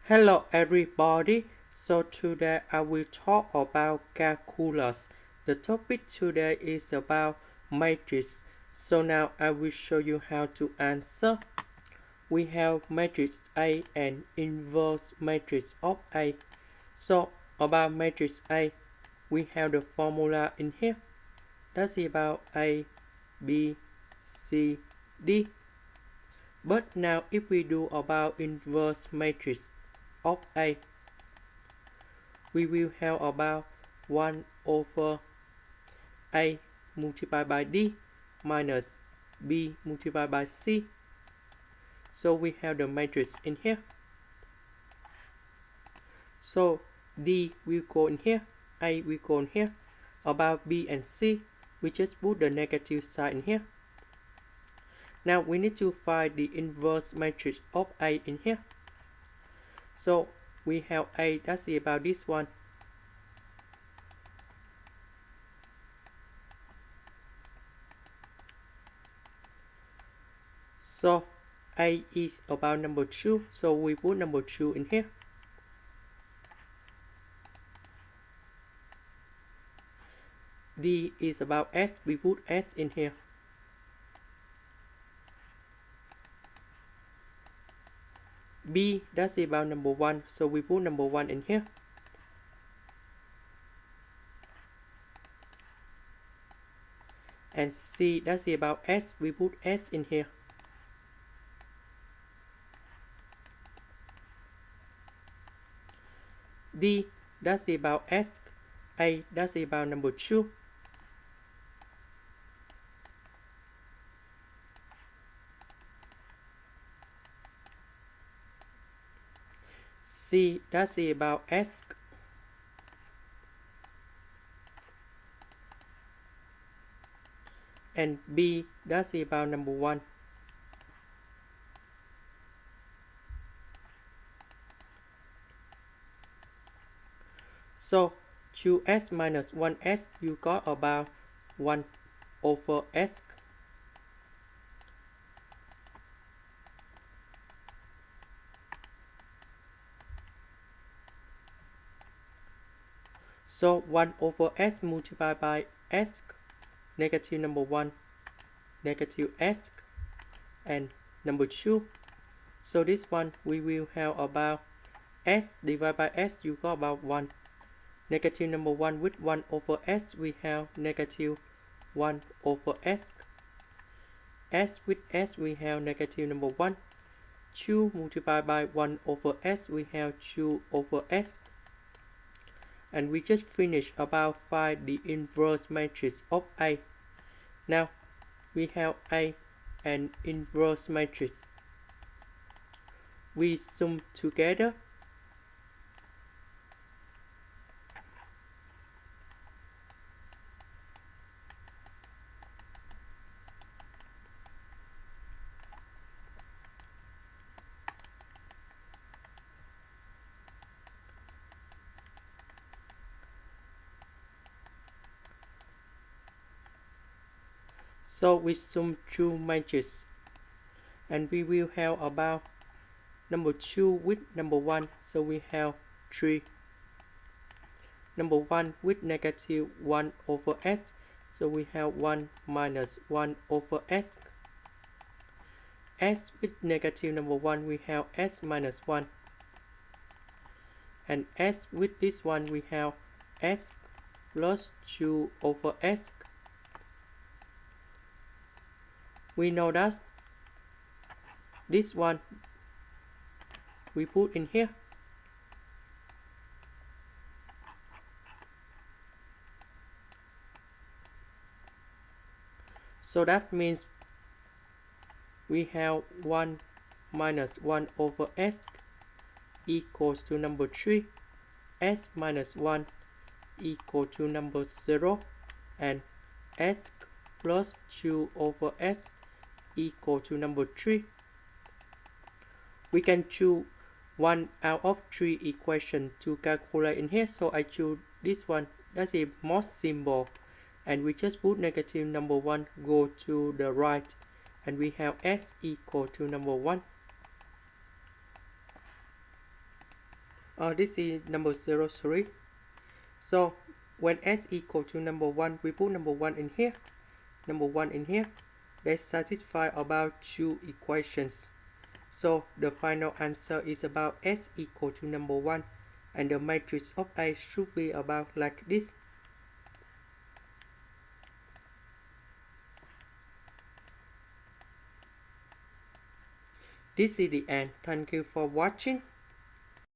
Hello everybody. So today I will talk about calculus. The topic today is about matrix. So now I will show you how to answer. We have matrix A and inverse matrix of A. So about matrix A, we have the formula in here. That's about A, B, C, D. But now if we do about inverse matrix of A, we will have about 1 over A multiplied by D minus B multiplied by C. So we have the matrix in here. So D will go in here, A will go in here. About B and C, we just put the negative sign in here. Now we need to find the inverse matrix of A in here. So we have A, that's about this one. So A is about number 2, so we put number 2 in here. D is about S, we put S in here. B, that's about number 1, so we put number 1 in here. And C, that's about S, we put S in here. D, that's about S. A, that's about number 2. C, that's about S. And B, that's about number 1. So 2S minus 1S, you got about 1 over S. So 1 over S multiplied by S, negative number 1, negative S, and number 2. So this one we will have about S divided by S, you got about 1. Negative number 1 with 1 over S, we have negative 1 over S. S with S, we have negative number 1. 2 multiplied by 1 over S, we have 2 over S. And we just finished about find the inverse matrix of A. Now we have A and inverse matrix. We sum together. So we sum two matrices, and we will have about number 2 with number 1, so we have 3. Number 1 with negative 1 over S, so we have 1 minus 1 over S. S with negative number 1, we have S minus 1. And S with this one, we have S plus 2 over S. We know that this one we put in here. So that means we have 1 minus 1 over S equals to number 3. S minus 1 equal to number 0. And S plus 2 over S equal to number 3. We can choose one out of 3 equations to calculate in here, so I choose this one. That's the most simple, and we just put negative number 1 go to the right, and we have S equal to number 1. This is number 03. So when s equal to number 1, we put number 1 in here, number 1 in here. They satisfy about two equations. So the final answer is about s equal to number 1, and the matrix of A should be about like this. This is the end. Thank you for watching.